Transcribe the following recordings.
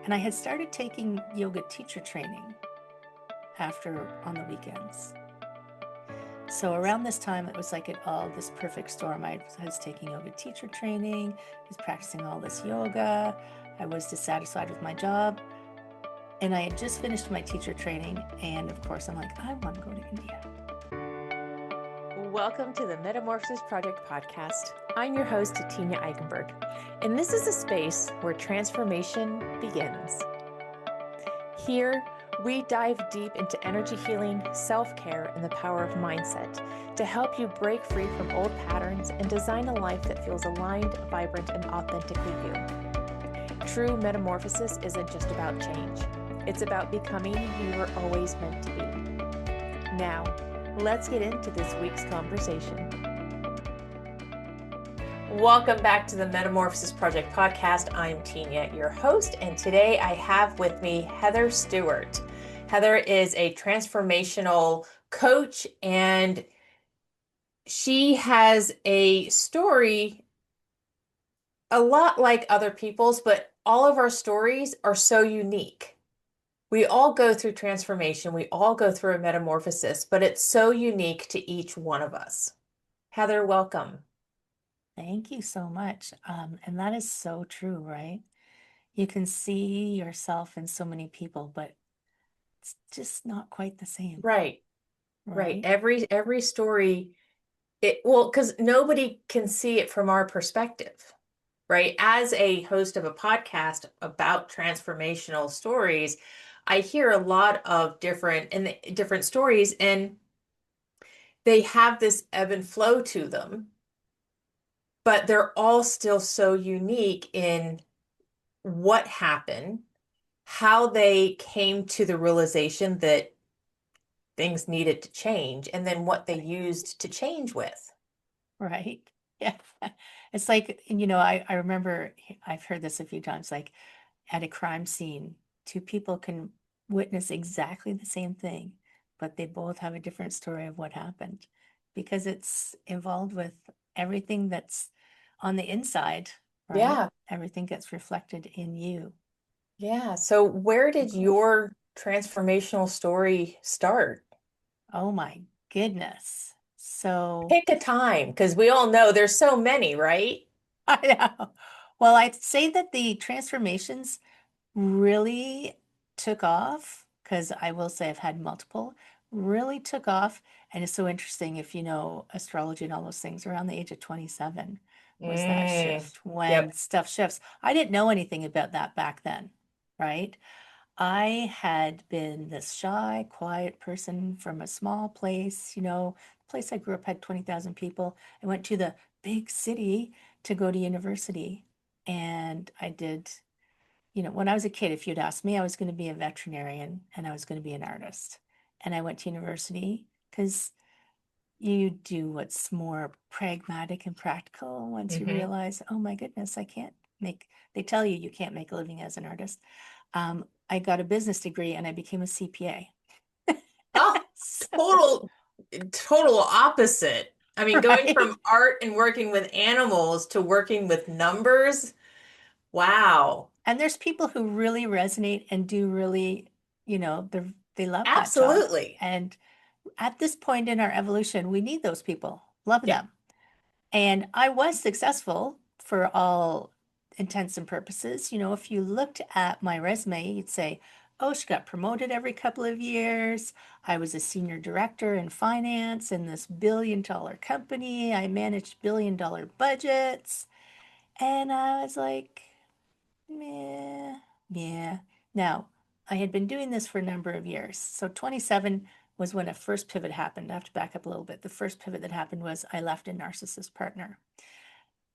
And I had started taking yoga teacher training on the weekends. So around this time, it was like this perfect storm. I was taking yoga teacher training, I was practicing all this yoga. I was dissatisfied with my job. And I had just finished my teacher training. And of course, I'm like, I want to go to India. Welcome to the Metamorphosis Project Podcast. I'm your host, Tenya Eickenberg, and this is a space where transformation begins. Here, we dive deep into energy healing, self-care, and the power of mindset to help you break free from old patterns and design a life that feels aligned, vibrant, and authentically you. True metamorphosis isn't just about change. It's about becoming who you were always meant to be. Now, let's get into this week's conversation. Welcome back to the Metamorphosis Project Podcast. I'm Tenya, your host, and today I have with me Heather Stewart. Heather is a transformational coach, and she has a story a lot like other people's, but all of our stories are so unique. We all go through transformation. We all go through a metamorphosis, but it's so unique to each one of us. Heather, welcome. Thank you so much. And that is so true, right? You can see yourself in so many people, but it's just not quite the same. Right. Every story, because nobody can see it from our perspective, right? As a host of a podcast about transformational stories, I hear a lot of different stories, and they have this ebb and flow to them, but they're all still so unique in what happened, how they came to the realization that things needed to change, and then what they used to change with. Right. Yeah. It's like, I remember I've heard this a few times, like at a crime scene, two people can witness exactly the same thing, but they both have a different story of what happened because it's involved with everything that's on the inside, right? Yeah. Everything gets reflected in you. Yeah. So where did your transformational story start? Oh my goodness. So Pick a time, because we all know there's so many, right? I know. Well, I'd say that the transformations really took off because I will say I've had multiple, really took off. And it's so interesting if you know astrology and all those things around the age of 27 was that shift when Yep. stuff shifts. I didn't know anything about that back then, right? I had been this shy, quiet person from a small place, the place I grew up had 20,000 people. I went to the big city to go to university. And I did, when I was a kid, if you'd asked me, I was going to be a veterinarian and I was going to be an artist. And I went to university because you do what's more pragmatic and practical once you realize, oh my goodness, they tell you can't make a living as an artist. I got a business degree and I became a CPA. Oh, total opposite. I mean, going from art and working with animals to working with numbers. Wow. And there's people who really resonate and do really, they love that job. Absolutely. And at this point in our evolution, we need those people. Love Yeah. them. And I was successful for all intents and purposes. If you looked at my resume, you'd say, oh, she got promoted every couple of years. I was a senior director in finance in this billion-dollar company. I managed billion-dollar budgets. And I was like, meh, yeah. Now, I had been doing this for a number of years. So 27 was when a first pivot happened. I have to back up a little bit. The first pivot that happened was I left a narcissist partner.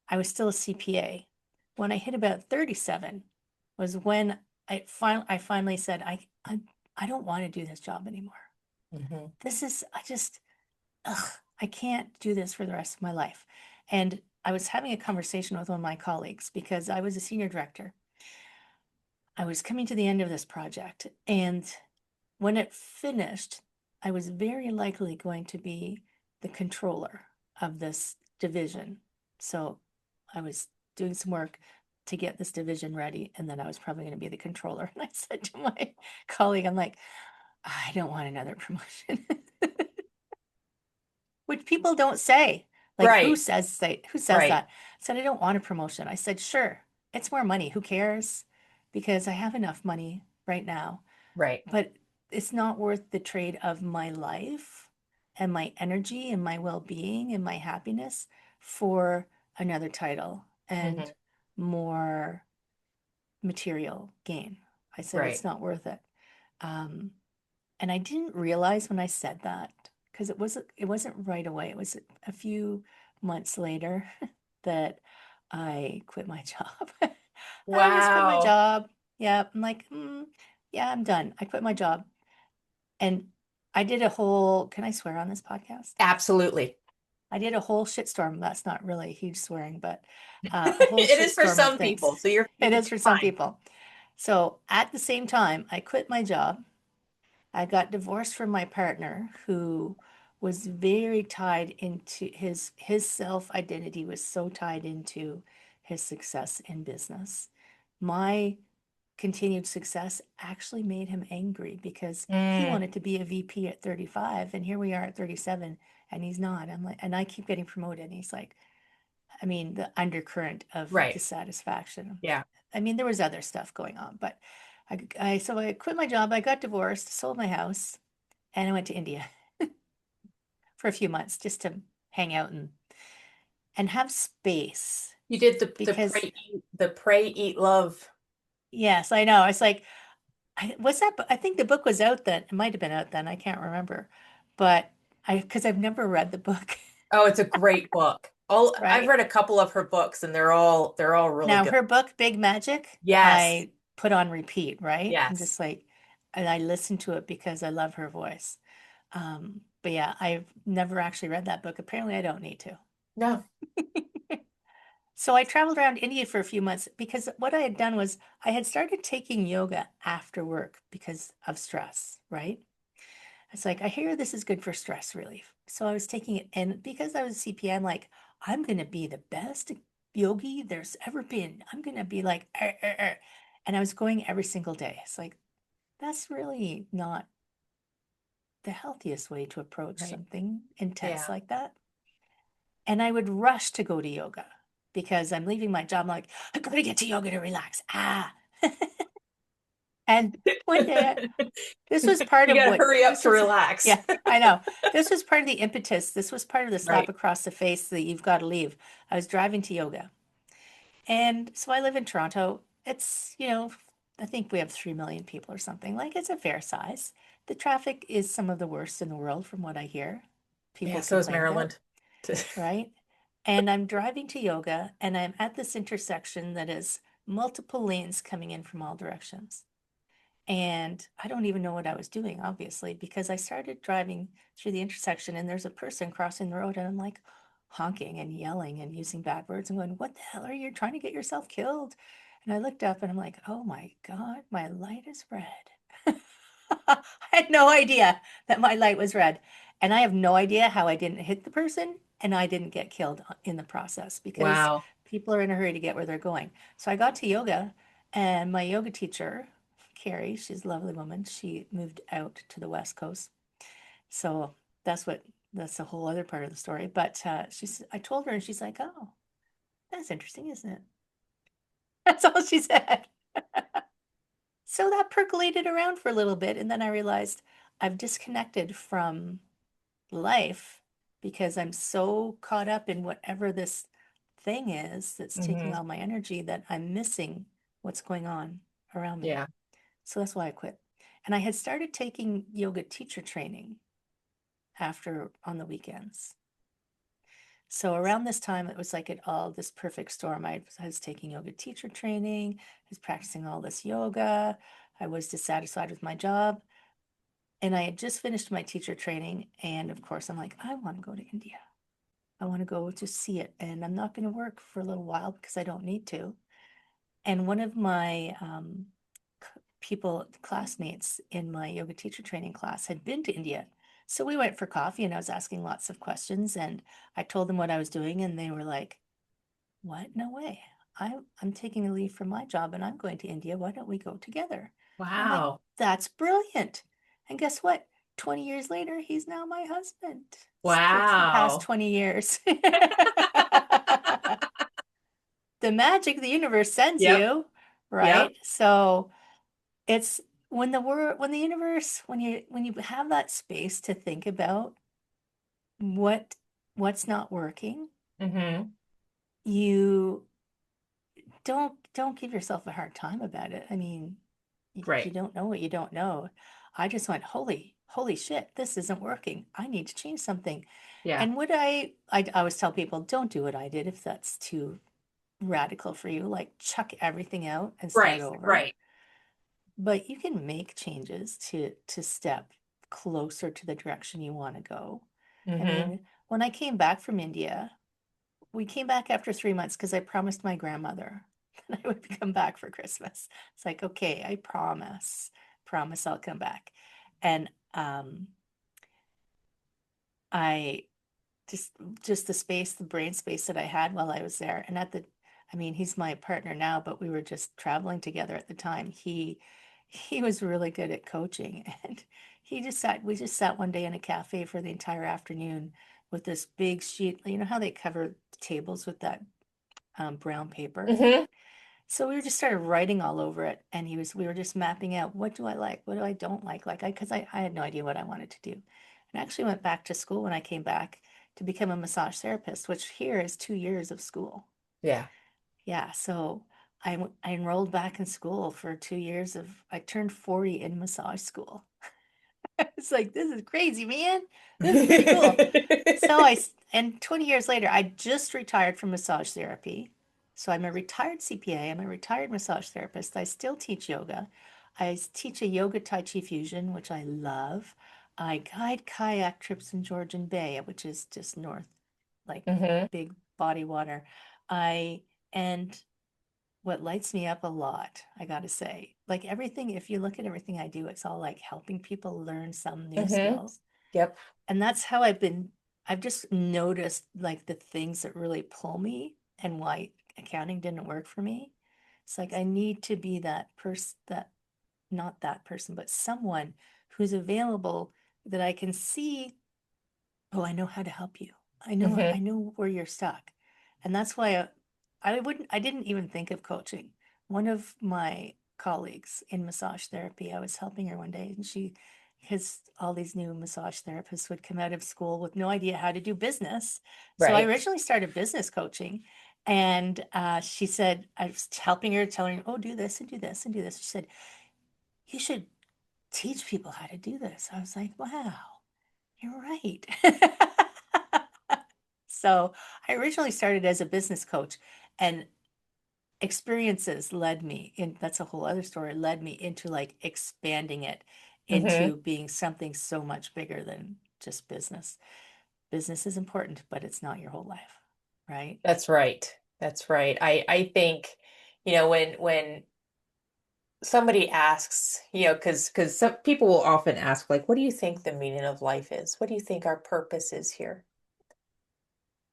I was still a CPA. When I hit about 37 was when I finally said, I don't want to do this job anymore. I can't do this for the rest of my life. And I was having a conversation with one of my colleagues because I was a senior director. I was coming to the end of this project. And when it finished, I was very likely going to be the controller of this division. So I was doing some work, to get this division ready. And then I was probably going to be the controller. And I said to my colleague, I'm like, I don't want another promotion. Which people don't say. Like, Right. who says Right. that? I said, I don't want a promotion. I said, sure, it's more money. Who cares? Because I have enough money right now. Right. But it's not worth the trade of my life and my energy and my well-being and my happiness for another title and Hmm. more material gain. I said, Right. it's not worth it. Um, and I didn't realize when I said that, because it wasn't right away. It was a few months later that I quit my job. I just quit my Wow. job. Yeah, I'm like, yeah, I'm done. I quit my job. And I did a whole, can I swear on this podcast? Absolutely. I did a whole shitstorm. That's not really huge swearing, but a whole It is for shitstorm of some things. people, so It is it's for some fine. people. So at the same time, I quit my job. I got divorced from my partner who was very tied into his self identity was so tied into his success in business. My continued success actually made him angry because he Mm, wanted to be a VP at 35 and here we are at 37 and he's not. I'm like, and I keep getting promoted. And he's like, I mean, the undercurrent of right. dissatisfaction. Yeah. I mean, there was other stuff going on, but so I quit my job. I got divorced, sold my house, and I went to India for a few months just to hang out and have space You did because the pray, eat, love. yes, I know. It's like was that I think the book was out then. It might have been out then. I can't remember. But because I've never read the book, Oh, it's a great book. I've right? read a couple of her books and they're all really Now good. her book, Big Magic, Yes. I put on repeat, right? I'm Yes. just like, and I listen to it because I love her voice. But yeah, I've never actually read that book. Apparently, I don't need to. No. So I traveled around India for a few months because what I had done was I had started taking yoga after work because of stress, right? It's like, I hear this is good for stress relief. So I was taking it. And because I was a CPA, I'm like, I'm going to be the best yogi there's ever been. I'm going to be like, And I was going every single day. It's like, that's really not the healthiest way to approach Right. something intense Yeah. like that. And I would rush to go to yoga because I'm leaving my job. I'm like, I'm going to get to yoga to relax. And one day, this was part You of got to what hurry up this to was. relax. Yeah, I know. This was part of the impetus. This was part of the slap Right. across the face that you've got to leave. I was driving to yoga. And so I live in Toronto. It's, I think we have 3 million people or something. Like it's a fair size. The traffic is some of the worst in the world from what I hear Yeah, people so is complain about, Maryland. right? And I'm driving to yoga and I'm at this intersection that is multiple lanes coming in from all directions. And I don't even know what I was doing, obviously, because I started driving through the intersection and there's a person crossing the road and I'm like honking and yelling and using bad words and going, what the hell are you trying to get yourself killed? And I looked up and I'm like, oh my God, my light is red. I had no idea that my light was red. And I have no idea how I didn't hit the person and I didn't get killed in the process because Wow. people are in a hurry to get where they're going. So I got to yoga and my yoga teacher, Carrie, she's a lovely woman. She moved out to the West Coast. So that's a whole other part of the story. But I told her and she's like, oh, that's interesting, isn't it? That's all she said. So that percolated around for a little bit. And then I realized I've disconnected from life because I'm so caught up in whatever this thing is that's taking Hmm. all my energy that I'm missing what's going on around me. Yeah. So that's why I quit. And I had started taking yoga teacher training after on the weekends. So around this time, it was like this perfect storm. I was taking yoga teacher training, I was practicing all this yoga. I was dissatisfied with my job. And I had just finished my teacher training. And of course, I'm like, I want to go to India. I want to go to see it. And I'm not going to work for a little while because I don't need to. And one of my classmates in my yoga teacher training class had been to India. So we went for coffee and I was asking lots of questions and I told them what I was doing and they were like, what? No way. I'm taking a leave from my job and I'm going to India. Why don't we go together? I'm like, Wow. that's brilliant. And guess what? 20 years later, he's now my husband. Still the past Wow. 20 years. The magic the universe sends Yep. you, Yep. right? So it's when the universe, when you have that space to think about what what's not working, Mm-hmm. you don't give yourself a hard time about it. I mean, you Right. don't know what you don't know. I just went, holy shit, this isn't working. I need to change something. Yeah. And I always tell people, don't do what I did if that's too radical for you. Like chuck everything out and start Right. over. Right. But you can make changes to step closer to the direction you want to go. I Mm-hmm. mean, when I came back from India, we came back after 3 months because I promised my grandmother that I would come back for Christmas. It's like, okay, I promise I'll come back. And I just just the space, the brain space that I had while I was there. And I mean, he's my partner now, but we were just traveling together at the time. He was really good at coaching, and we just sat one day in a cafe for the entire afternoon with this big sheet. You know how they cover tables with that brown paper? Mm-hmm. So we just started writing all over it, and we were just mapping out what do I like, what do I don't like because I had no idea what I wanted to do. And I actually went back to school when I came back to become a massage therapist, which here is 2 years of school. Yeah. Yeah, so I enrolled back in school for 2 years I turned 40 in massage school. It's like, this is crazy, man. This is pretty cool. And 20 years later, I just retired from massage therapy. So I'm a retired CPA. I'm a retired massage therapist. I still teach yoga. I teach a yoga Tai Chi fusion, which I love. I guide kayak trips in Georgian Bay, which is just north, like Mm-hmm. big body water. I, and what lights me up a lot, I gotta say, like everything, if you look at everything I do, it's all like helping people learn some new Mm-hmm. skills. Yep. And that's how I've just noticed like the things that really pull me and why accounting didn't work for me. It's like I need to be that person, that not that person, but someone who's available that I can see, oh, I know how to help you. I Mm-hmm. know where you're stuck. And that's why I didn't even think of coaching. One of my colleagues in massage therapy, I was helping her one day and because all these new massage therapists would come out of school with no idea how to do business. So I Right. originally started business coaching. And she said, I was helping her, telling her, oh, do this and do this and do this. She said, you should teach people how to do this. I was like, wow, you're right. So I originally started as a business coach, and experiences led me in, that's a whole other story, led me into like expanding it Mm-hmm. into being something so much bigger than just business. Business is important, but it's not your whole life, right? That's right. That's right. I think, when somebody asks, because some people will often ask, like, what do you think the meaning of life is? What do you think our purpose is here?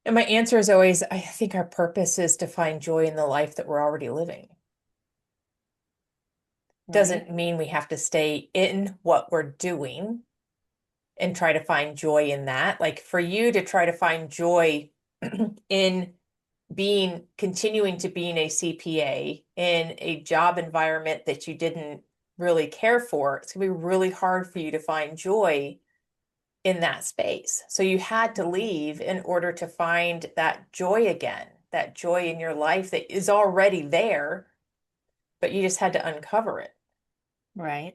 And my answer is always, I think our purpose is to find joy in the life that we're already living. Right, Doesn't mean we have to stay in what we're doing and try to find joy in that. Like for you to try to find joy in continuing to being a CPA in a job environment that you didn't really care for, it's gonna be really hard for you to find joy in that space. So you had to leave in order to find that joy again, that joy in your life that is already there, but you just had to uncover it. right.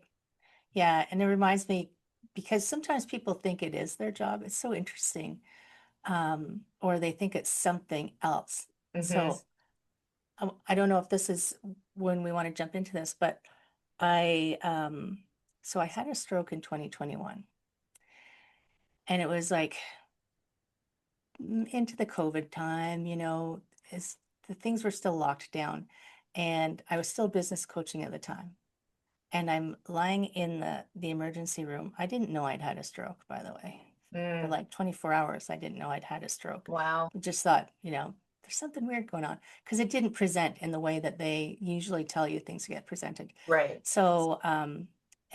Yeah, and it reminds me because sometimes people think it is their job. It's so interesting. Or they think it's something else. Mm-hmm. So I don't know if this is when we want to jump into this, but I so I had a stroke in 2021, and it was like into the COVID time, as the things were still locked down, and I was still business coaching at the time. And I'm lying in the emergency room. I didn't know I'd had a stroke, by the way. For Mm, like 24 hours, I didn't know I'd had a stroke. wow. I just thought, there's something weird going on, because it didn't present in the way that they usually tell you things get presented. Right. So, and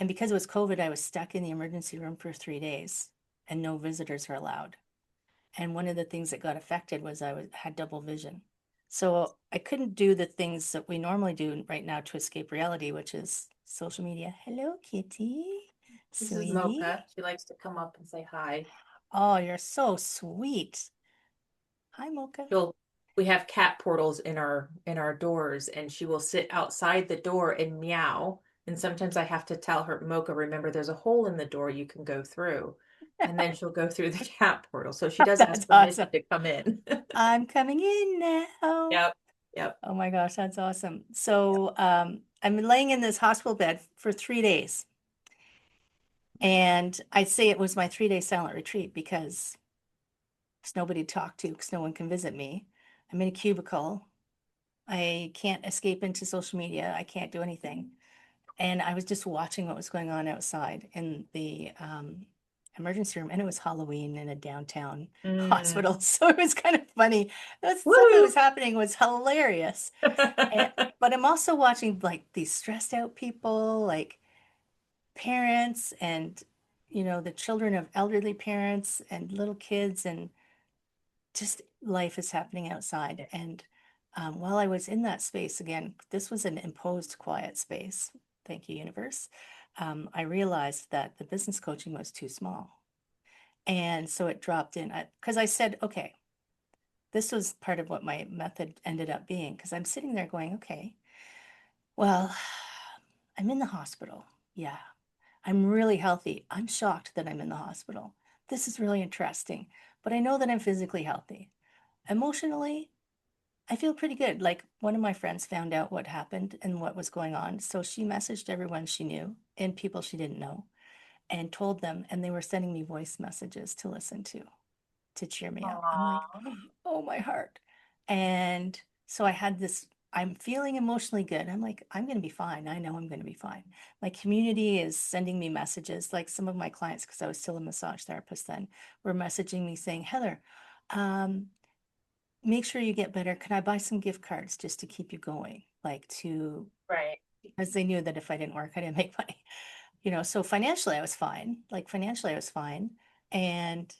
because it was COVID, I was stuck in the emergency room for 3 days and no visitors were allowed. And one of the things that got affected was had double vision. So I couldn't do the things that we normally do right now to escape reality, which is social media. Hello, Kitty, This is sweetie. Mocha. She likes to come up and say hi. Oh, you're so sweet. Hi, Mocha. She'll we have cat portals in our doors, and she will sit outside the door and meow. And sometimes I have to tell her, Mocha, remember there's a hole in the door you can go through. And then she'll go through the cat portal. So she does That's ask permission awesome. to come in. I'm coming in now. Yep. Yep. Oh my gosh, that's awesome. So I'm laying in this hospital bed for 3 days. And I'd say it was my 3 day silent retreat because there's nobody to talk to because no one can visit me. I'm in a cubicle. I can't escape into social media. I can't do anything. And I was just watching what was going on outside in the emergency room. And it was Halloween in a downtown Mm. hospital. So it was kind of funny. The stuff that Woo! was happening was hilarious. And, but I'm also watching like these stressed out people, like parents and, the children of elderly parents and little kids, and just life is happening outside. And while I was in that space, again, this was an imposed quiet space. Thank you, universe. I realized that the business coaching was too small. And so it dropped in because I said, okay, this was part of what my method ended up being. Because I'm sitting there going, okay, well, I'm in the hospital. Yeah, I'm really healthy. I'm shocked that I'm in the hospital. This is really interesting. But I know that I'm physically healthy. Emotionally, I feel pretty good. Like one of my friends found out what happened and what was going on. So she messaged everyone she knew and people she didn't know and told them, and they were sending me voice messages to listen to cheer me up. I'm like, Aw. oh, my heart. And so I had this, I'm feeling emotionally good. I'm like, I'm going to be fine. I know I'm going to be fine. My community is sending me messages, like some of my clients, because I was still a massage therapist then, were messaging me saying, Heather, um, make sure you get better. Can I buy some gift cards just to keep you going? Like Right. because they knew that if I didn't work, I didn't make money. So financially I was fine. Like financially I was fine. And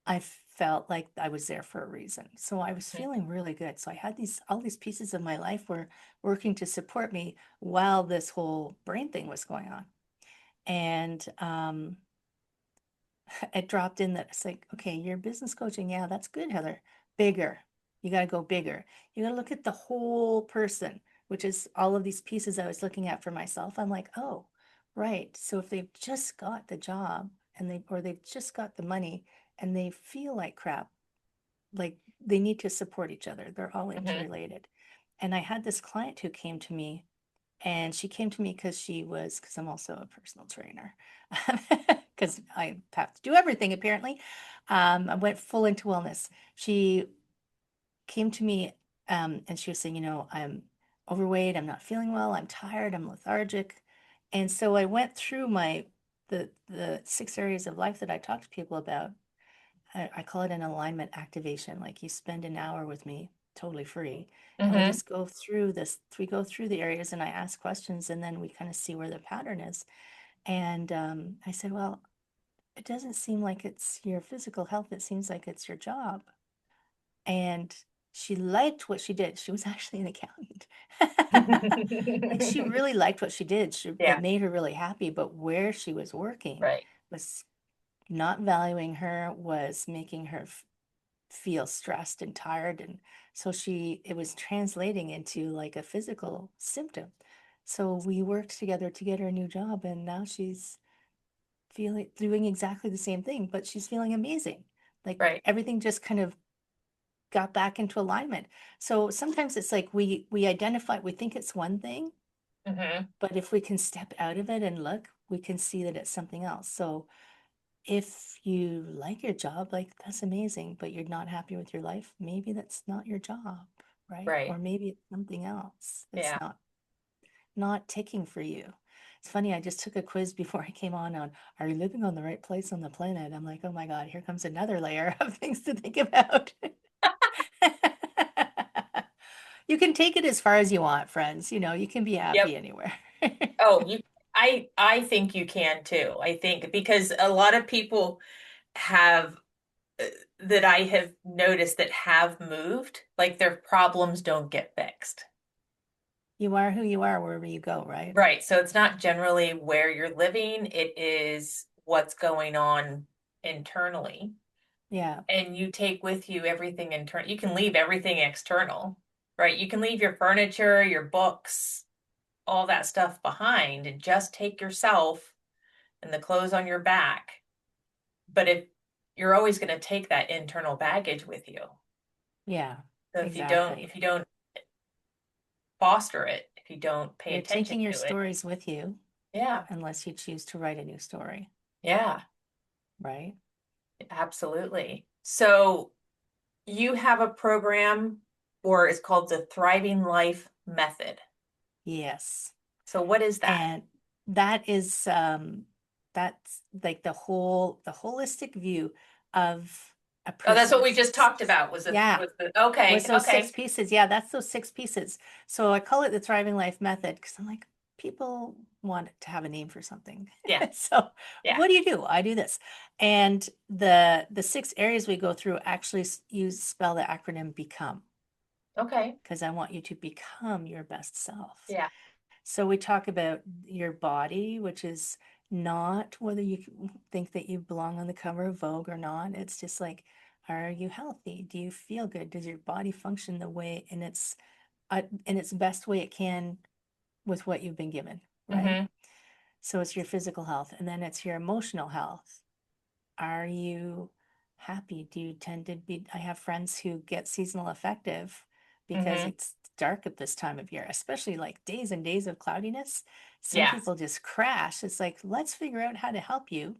I felt like I was there for a reason. So I was Mhm. feeling really good. So I had all these pieces of my life were working to support me while this whole brain thing was going on. And it dropped in that it's like, okay, you're business coaching. Yeah, that's good, Heather. Bigger. You got to go bigger. You got to look at the whole person, which is all of these pieces I was looking at for myself. I'm like, oh, right. So if they've just got the job or they've just got the money and they feel like crap, like they need to support each other. They're all Mhm. interrelated. And I had this client who came to me, and she came to me because I'm also a personal trainer, because I have to do everything apparently. I went full into wellness. She came to me, and she was saying, I'm overweight, I'm not feeling well, I'm tired, I'm lethargic. And so I went through the 6 areas of life that I talk to people about. I call it an alignment activation. Like you spend an hour with me totally free. And we Mhm. just we go through the areas and I ask questions and then we kind of see where the pattern is. And I said, well, it doesn't seem like it's your physical health. It seems like it's your job. And she liked what she did. She was actually an accountant. Like she really liked what she did. It Yeah. made her really happy. But where she was working Right. was not valuing her, was making her feel stressed and tired, and so it was translating into like a physical symptom. So we worked together to get her a new job, and now she's feeling doing exactly the same thing, but she's feeling amazing. Like Right. everything just kind of got back into alignment. So sometimes it's like we think it's one thing, Mhm. but if we can step out of it and look, we can see that it's something else. So if you like your job, like that's amazing, but you're not happy with your life, maybe that's not your job, right? Right. Or maybe it's something else that's Yeah. not ticking for you. It's funny, I just took a quiz before I came on are you living on the right place on the planet? I'm like, oh my God, here comes another layer of things to think about. You can take it as far as you want, friends. You can be Yep. happy anywhere. Oh, I think you can too. I think because a lot of people have that I have noticed that have moved, like their problems don't get fixed. You are who you are wherever you go, right? Right. So it's not generally where you're living, it is what's going on internally. Yeah. And you take with you everything internal. You can leave everything external, right? You can leave your furniture, your books, all that stuff behind and just take yourself and the clothes on your back. But if you're always going to take that internal baggage with you. Yeah. So Exactly. if you don't foster it, if you don't pay You're attention taking your to it, stories with you yeah, unless you choose to write a new story, yeah, right? absolutely. So you have a program, or it's called the Thriving Life Method. Yes. So what is that? And that is that's like the holistic view of a Oh, that's what person. we just talked about. Yeah. Was Okay, those six okay. pieces. Yeah, that's those six pieces. So I call it the Thriving Life Method because I'm like, people want to have a name for something. Yeah, So yeah. what do you do? I do this. And the six areas we go through actually you spell the acronym BECOME Okay. because I want you to become your best self. Yeah. So we talk about your body, which is not whether you think that you belong on the cover of Vogue or not. It's just like, are you healthy? Do you feel good? Does your body function the way in its best way it can with what you've been given, right? Mm-hmm. So it's your physical health, and then it's your emotional health. Are you happy? Do you tend to be? I have friends who get seasonal affective because Mm-hmm. it's dark at this time of year, especially like days and days of cloudiness. Some Yeah. people just crash. It's like, let's figure out how to help you,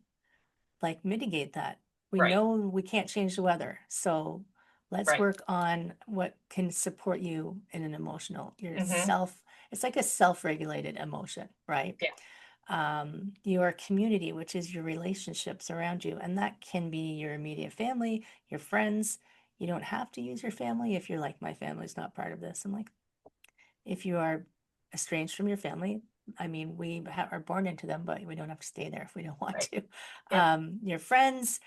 like mitigate that. We Right. know we can't change the weather. So let's Right. work on what can support you in an emotional, Mm-hmm. it's like a self-regulated emotion, right? Yeah. Your community, which is your relationships around you. And that can be your immediate family, your friends. You don't have to use your family if you're like, my family's not part of this. I'm like, if you are estranged from your family, I mean, are born into them, but we don't have to stay there if we don't want Right. to. Yep. Your friends,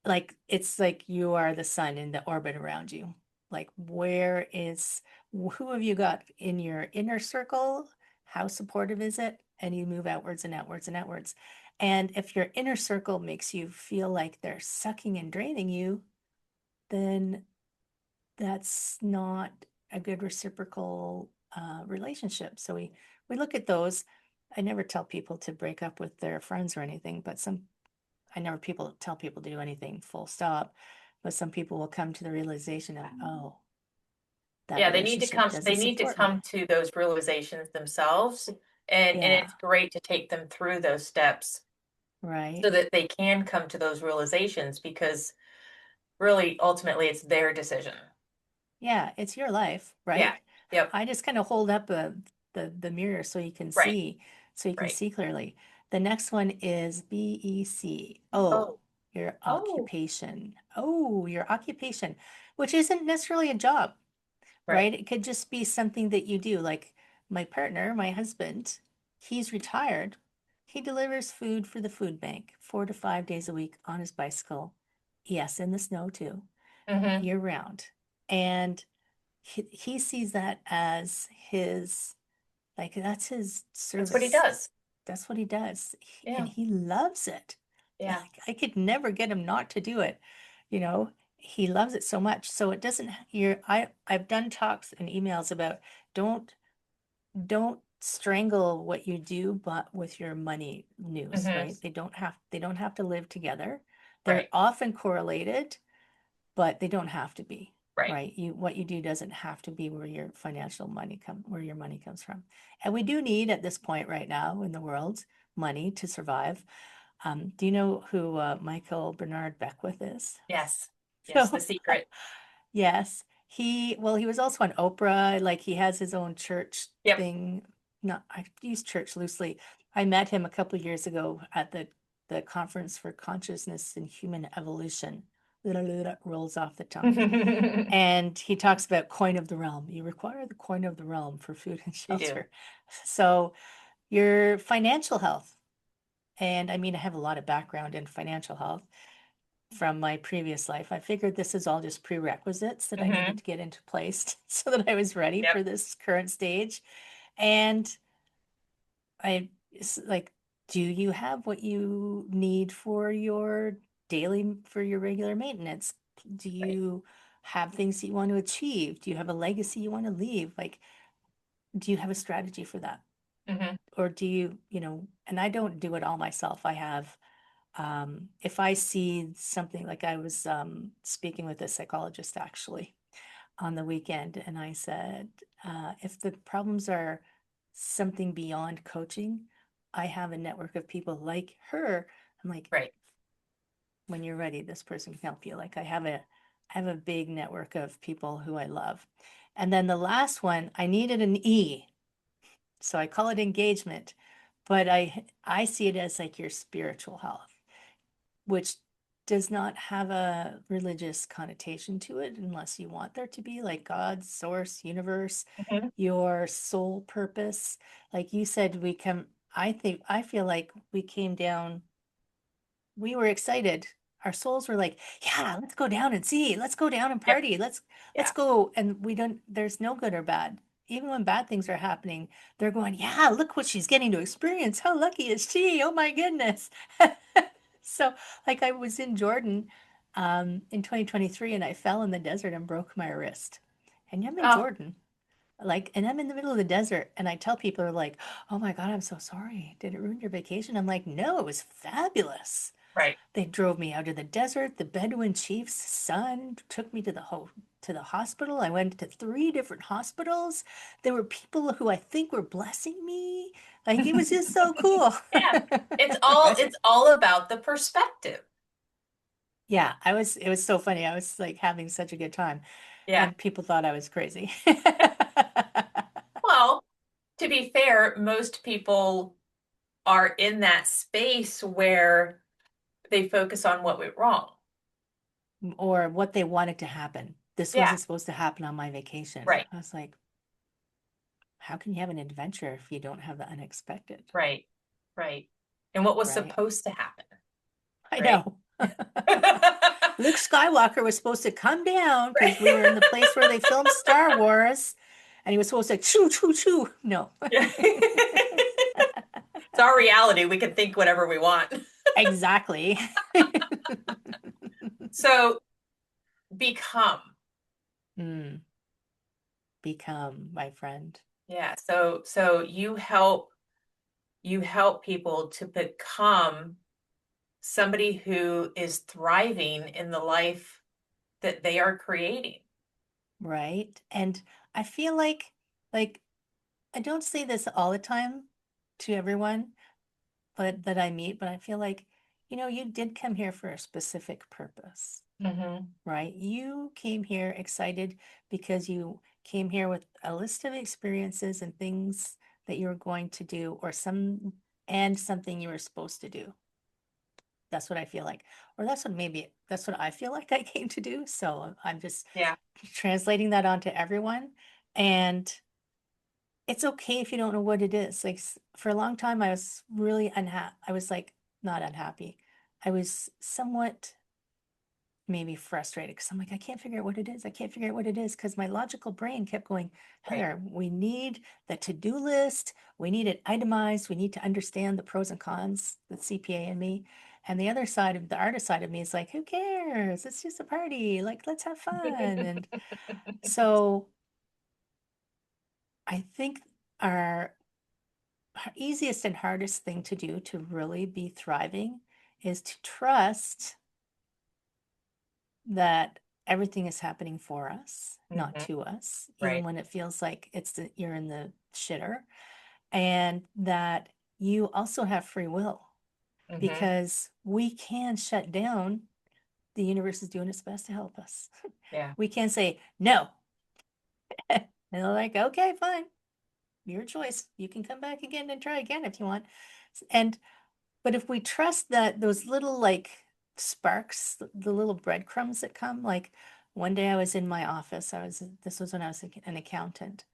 like, it's like you are the sun in the orbit around you. Like, who have you got in your inner circle? How supportive is it? And you move outwards and outwards and outwards. And if your inner circle makes you feel like they're sucking and draining you, then that's not a good reciprocal relationship. So we look at those. I never tell people to break up with their friends or anything, but I never people tell people to do anything full stop. But some people will come to the realization of, oh, that Yeah, relationship they doesn't need to support me. come to those realizations themselves. And Yeah, it's great to take them through those steps right. so that they can come to those realizations because really ultimately it's their decision. Yeah, it's your life, Yeah. right? Yep. I just kind of hold up the mirror Right. so you can Right. see clearly. The next one is BEC. Oh. Your Oh. occupation. Oh, your occupation, which isn't necessarily a job, Right. right? It could just be something that you do. Like my partner, my husband, he's retired. He delivers food for the food bank 4 to 5 days a week on his bicycle. Yes, in the snow too, Mm-hmm. year round. And he sees that as his, like, that's his That's what he service. does. That's what he does. And Yeah. he loves it. Yeah. Like, I could never get him not to do it. You know, he loves it so much. So it doesn't, I've done talks and emails about don't, don't strangle what you do, but with your money news, Mm-hmm. right? They don't have to live together. They're Right. often correlated, but they don't have to be, Right. right? What you do doesn't have to be where your money comes from. And we do need at this point right now in the world money to survive. Do you know who Michael Bernard Beckwith is? Yes. Yes. The So secret. yes, he was also on Oprah. Like he has his own church Yep. thing. Not I use church loosely. I met him a couple of years ago at the conference for consciousness and human evolution. rolls off the tongue. And he talks about coin of the realm. You require the coin of the realm for food and You do. shelter. So your financial health, and I mean, I have a lot of background in financial health from my previous life. I figured this is all just prerequisites that I needed Hmm. to get into place so that I was ready Yep. for this current stage. And it's like, do you have what you need for your for your regular maintenance? Do Right. you have things that you want to achieve? Do you have a legacy you want to leave? Like, do you have a strategy for that? Hmm. Or do you, and I don't do it all myself. I have, if I see something like I was speaking with a psychologist actually on the weekend, and I said, if the problems are something beyond coaching, I have a network of people like her. I'm like, Right. when you're ready, this person can help you. Like I have a big network of people who I love. And then the last one, I needed an E. So I call it engagement, but I see it as like your spiritual health, which does not have a religious connotation to it unless you want there to be, like God, source, universe, Hmm. your soul purpose. Like you said, I feel like we came down, we were excited. Our souls were like, yeah, let's go down and see. Let's go down and Yep. party. Let's Yeah. go. And there's no good or bad. Even when bad things are happening, they're going, yeah, look what she's getting to experience. How lucky is she? Oh my goodness. So, like I was in Jordan in 2023 and I fell in the desert and broke my wrist. And I'm in Oh, Jordan. Like, and I'm in the middle of the desert, and I tell people, they're like, oh my God, I'm so sorry. Did it ruin your vacation? I'm like, no, it was fabulous. right. They drove me out of the desert. The Bedouin chief's son took me to to the hospital. I went to three different hospitals. There were people who I think were blessing me. Like it was just so cool. Yeah. It's all Right? it's all about the perspective. Yeah, it was so funny. I was like having such a good time, Yeah. and people thought I was crazy. Well, to be fair, most people are in that space where they focus on what went wrong. Or what they wanted to happen. This Yeah. wasn't supposed to happen on my vacation. Right. I was like, how can you have an adventure if you don't have the unexpected? Right. Right. And what was Right? supposed to happen, I right? know. Luke Skywalker was supposed to come down because we were in the place where they filmed Star Wars, and he was supposed to choo choo choo. No. Yeah. It's our reality. We can think whatever we want. Exactly. So become. Mm, become my friend. Yeah. So you help people to become somebody who is thriving in the life that they are creating. Right. And I feel like I don't say this all the time to everyone, but that I meet, but I feel like, you did come here for a specific purpose, Hmm. right? You came here excited because you came here with a list of experiences and things that you were going to do, and something you were supposed to do. That's what I feel like. Or that's what I feel like I came to do. So I'm just Yeah. translating that onto everyone. And it's okay if you don't know what it is. Like for a long time, I was really unhappy. I was like not unhappy. I was somewhat maybe frustrated because I'm like, I can't figure out what it is. I can't figure out what it is because my logical brain kept going, Right. Heather, we need the to-do list. We need it itemized. We need to understand the pros and cons, the CPA in me. And the other side of the artist side of me is like, who cares? It's just a party. Like, let's have fun. And so I think our easiest and hardest thing to do to really be thriving is to trust that everything is happening for us, not Hmm. to us, even Right. when it feels like you're in the shitter, and that you also have free will Hmm. because we can shut down. The universe is doing its best to help us. Yeah. We can say no, and they're like, okay, fine, your choice. You can come back again and try again if you want. And But if we trust that those little like sparks, the little breadcrumbs that come. Like one day I was in my office, this was when I was an accountant,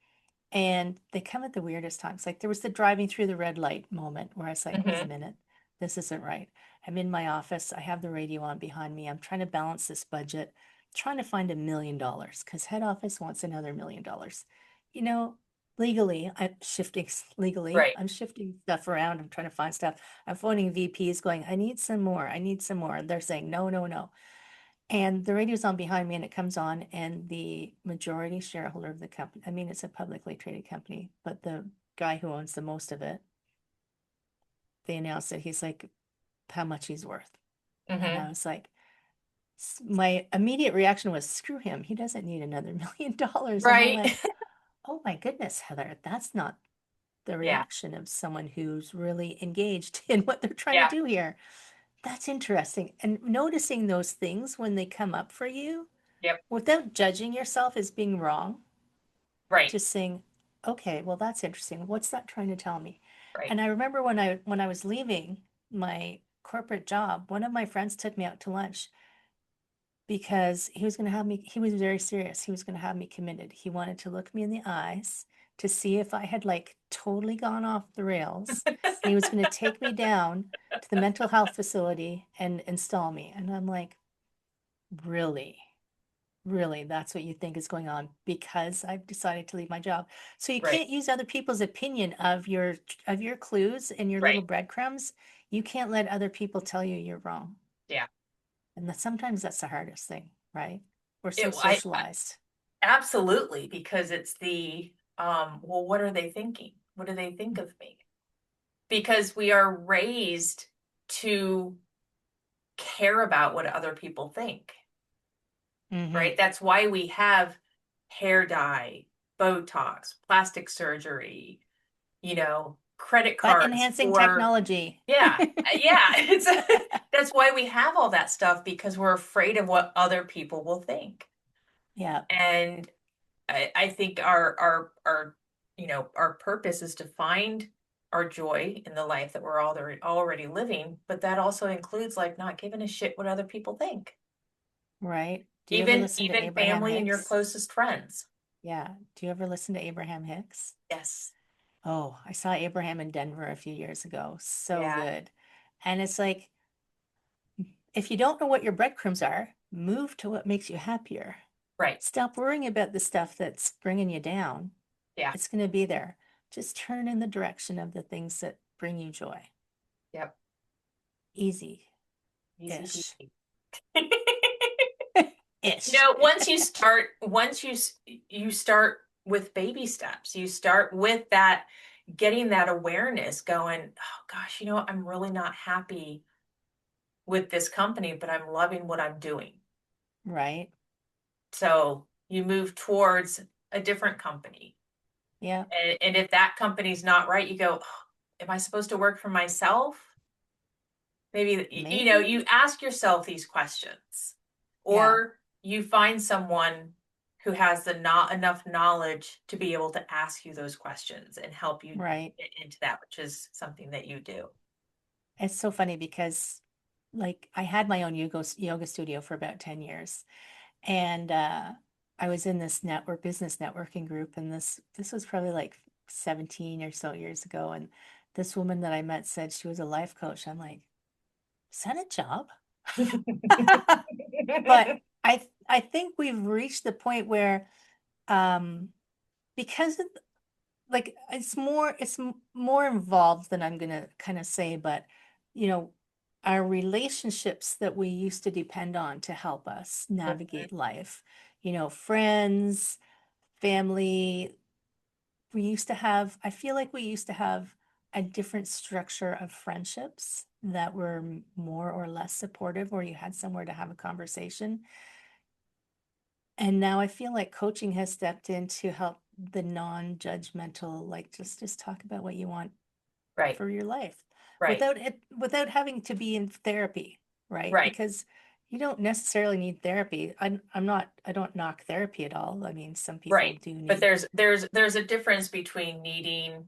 and they come at the weirdest times. Like there was the driving through the red light moment where I was like, wait a Mm-hmm. minute, this isn't right. I'm in my office, I have the radio on behind me, I'm trying to balance this budget, trying to find $1 million because head office wants another $1 million. You know, legally, legally, Right. I'm shifting stuff around, I'm trying to find stuff. I'm phoning VPs going, I need some more, I need some more. And they're saying, no, no, no. And the radio's on behind me and it comes on, and the majority shareholder of the company, I mean, it's a publicly traded company, but the guy who owns the most of it, they announced that he's like, how much he's worth. And Mm-hmm. I was like, my immediate reaction was, screw him. He doesn't need another $1 million. And I Right. went, oh my goodness, Heather, that's not the Yeah. reaction of someone who's really engaged in what they're trying to Yeah. do here. That's interesting. And noticing those things when they come up for you Yep. without judging yourself as being wrong, Right. just saying, okay, well, that's interesting. What's that trying to tell me? Right. And I remember when I was leaving my corporate job, one of my friends took me out to lunch because he was going to have me, he was very serious. He was going to have me committed. He wanted to look me in the eyes to see if I had like totally gone off the rails. And he was going to take me down to the mental health facility and install me. And I'm like, really? Really, that's what you think is going on because I've decided to leave my job. So you Right. can't use other people's opinion of your clues and your little Right. breadcrumbs. You can't let other people tell you you're wrong. Yeah. And sometimes that's the hardest thing, right? We're so I socialized. absolutely, because it's well, what are they thinking? What do they think of me? Because we are raised to care about what other people think, Mm-hmm. right? That's why we have hair dye, Botox, plastic surgery, credit But cards enhancing for, technology. yeah, yeah. It's that's why we have all that stuff because we're afraid of what other people will think. Yeah, And I think our purpose is to find our joy in the life that we're already living, but that also includes like not giving a shit what other people think. right. Do you ever Even listen to even Abraham family and your Hicks? closest friends. Yeah. Do you ever listen to Abraham Hicks? Yes. Oh, I saw Abraham in Denver a few years ago. So Yeah. good. And it's like, if you don't know what your breadcrumbs are, move to what makes you happier. Right. Stop worrying about the stuff that's bringing you down. Yeah. It's going to be there. Just turn in the direction of the things that bring you joy. Yep. Easy Easy ish. peasy. Ish. Once you start with baby steps, you start with that, getting that awareness going, oh gosh, I'm really not happy with this company, but I'm loving what I'm doing. Right. So you move towards a different company. Yeah. And if that company's not right, you go, oh, am I supposed to work for myself? Maybe, Maybe. you ask yourself these questions, Yeah. or you find someone who has not enough knowledge to be able to ask you those questions and help you Right. get into that, which is something that you do. It's so funny because like I had my own yoga studio for about 10 years. And I was in this business networking group, and this was probably like 17 or so years ago. And this woman that I met said she was a life coach. I'm like, is that a job? But I think we've reached the point where because of, like more involved than I'm gonna kind of say, but you know, our relationships that we used to depend on to help us navigate life, friends, family, I feel like we used to have a different structure of friendships that were more or less supportive, or you had somewhere to have a conversation. And now I feel like coaching has stepped in to help the non-judgmental, like just talk about what you want Right, for your life right, without having to be in therapy, right? right. Because you don't necessarily need therapy. I don't knock therapy at all. I mean, some people Right. do But need, there's a difference between needing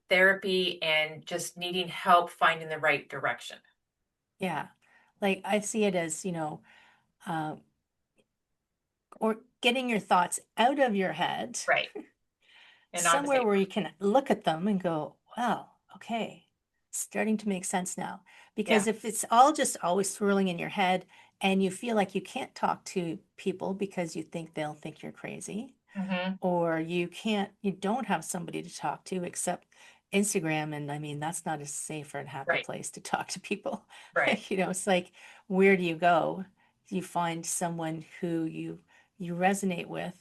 therapy and just needing help finding the right direction. yeah. Like I see it as, uh, or getting your thoughts out of your head Right. And onto somewhere where paper. you can look at them and go, wow, okay, starting to make sense now. Because Yeah. if it's all just always swirling in your head and you feel like you can't talk to people because you think they'll think you're crazy, Hmm. or you don't have somebody to talk to except Instagram. And I mean, that's not a safe or a happy Right. place to talk to people. Right. It's like, where do you go? You find someone who you resonate with,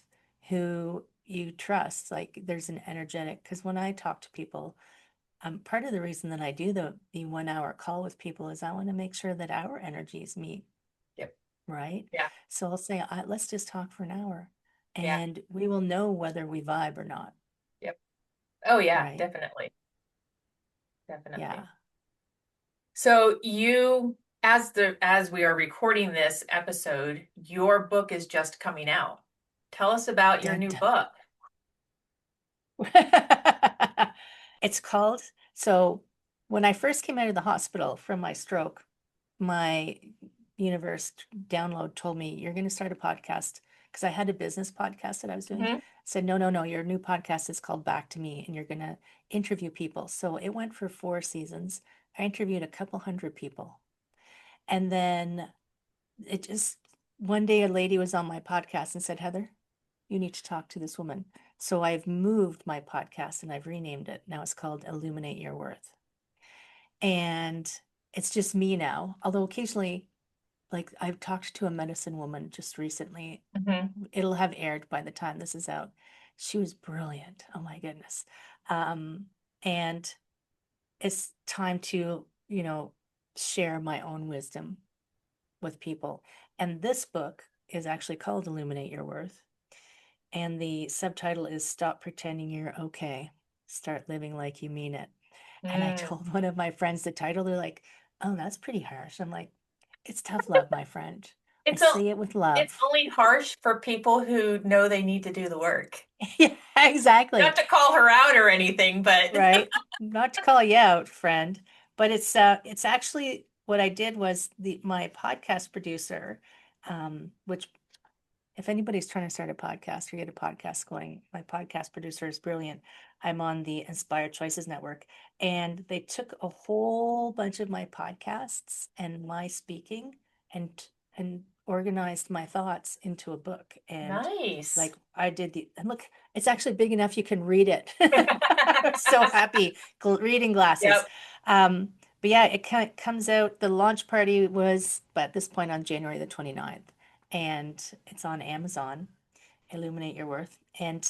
who you trust. Like there's an energetic, because when I talk to people, part of the reason that I do the 1 hour call with people is I want to make sure that our energies meet, Yep. right? Yeah. So I'll say, let's just talk for an hour Yeah. and we will know whether we vibe or not, Yep. Oh yeah, right? definitely. Yeah. Definitely. So you, as we are recording this episode, your book is just coming out. Tell us about your Dun, new dun. book. It's called, so when I first came out of the hospital from my stroke, my universe download told me, you're going to start a podcast because I had a business podcast that I was doing. Hmm. Said, no, no, no, your new podcast is called Back to Me and you're going to interview people. So it went for 4 seasons. I interviewed a couple hundred people. And then it just, one day a lady was on my podcast and said, Heather, you need to talk to this woman. So I've moved my podcast and I've renamed it. Now it's called Illuminate Your Worth. And it's just me now. Although occasionally, like I've talked to a medicine woman just recently. Hmm. It'll have aired by the time this is out. She was brilliant. Oh my goodness. Um, and it's time to, share my own wisdom with people. And this book is actually called Illuminate Your Worth. And the subtitle is Stop Pretending You're Okay. Start Living Like You Mean It. And I Mm. told one of my friends the title. They're like, oh, that's pretty harsh. I'm like, it's tough love, my friend. I It's a, say it with it's love. only harsh for people who know they need to do the work. Yeah, exactly. Not to call her out or anything, but Right. Not to call you out, friend, but it's actually what I did was my podcast producer, which if anybody's trying to start a podcast or get a podcast going, my podcast producer is brilliant. I'm on the Inspired Choices Network, and they took a whole bunch of my podcasts and my speaking and and organized my thoughts into a book. And nice. like I did and look, it's actually big enough you can read it. I'm so happy. Reading glasses. Yep. But yeah, it kind of comes out. The launch party was, but at this point on January the 29th, and it's on Amazon, Illuminate Your Worth. And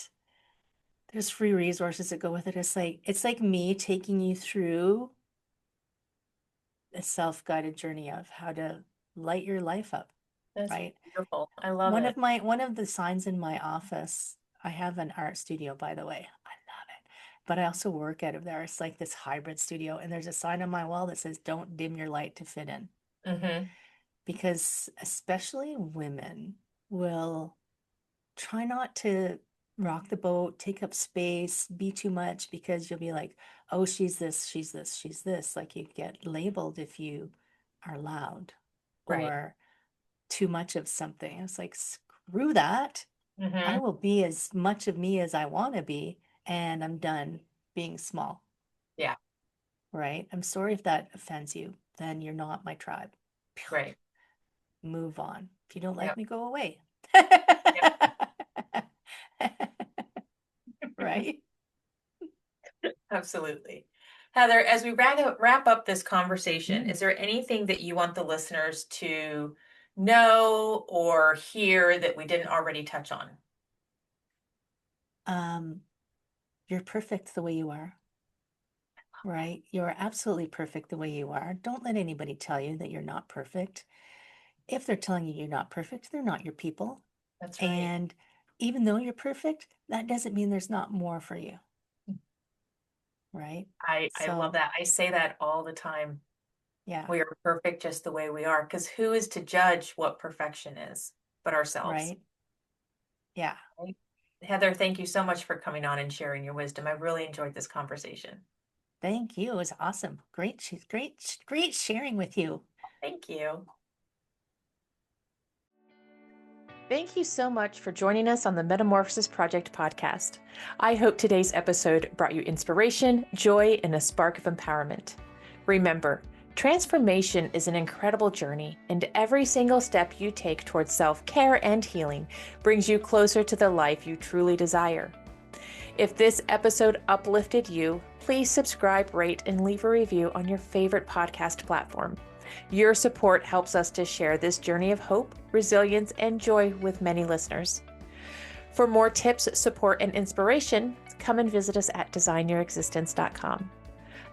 there's free resources that go with it. It's like me taking you through a self-guided journey of how to light your life up, That's right? beautiful. I love One it. of my one of the signs in my office, I have an art studio, by the way. I love it. But I also work out of there. It's like this hybrid studio, and there's a sign on my wall that says, "Don't dim your light to fit in." Hmm. Because especially women will try not to rock the boat, take up space, be too much because you'll be like, oh, she's this, she's this, she's this. Like you get labeled if you are loud Right. or too much of something. It's like, screw that. I Hmm. will be as much of me as I want to be, and I'm done being small, Yeah. right? I'm sorry if that offends you. Then you're not my tribe. Right. Move on. If you don't like Yep. me, go away. Yep. Right? Absolutely. Heather, as we wrap up this conversation, Mm. is there anything that you want the listeners to know or hear that we didn't already touch on? Um, you're perfect the way you are, right? You're absolutely perfect the way you are. Don't let anybody tell you that you're not perfect. If they're telling you you're not perfect, they're not your people. That's right. And even though you're perfect, that doesn't mean there's not more for you, right? I love So, that. I say that all the time. yeah, We are perfect just the way we are, because who is to judge what perfection is but ourselves? right? Yeah. Right? Heather, thank you so much for coming on and sharing your wisdom. I really enjoyed this conversation. Thank you. It was awesome. Great, great, great sharing with you. Thank you. Thank you so much for joining us on the Metamorphosis Project podcast. I hope today's episode brought you inspiration, joy, and a spark of empowerment. Remember, transformation is an incredible journey, and every single step you take towards self-care and healing brings you closer to the life you truly desire. If this episode uplifted you, please subscribe, rate, and leave a review on your favorite podcast platform. Your support helps us to share this journey of hope, resilience, and joy with many listeners. For more tips, support, and inspiration, come and visit us at designyourexistence.com.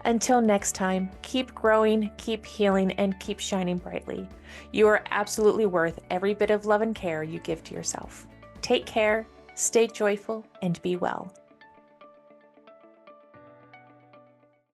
Until next time, keep growing, keep healing, and keep shining brightly. You are absolutely worth every bit of love and care you give to yourself. Take care, stay joyful, and be well.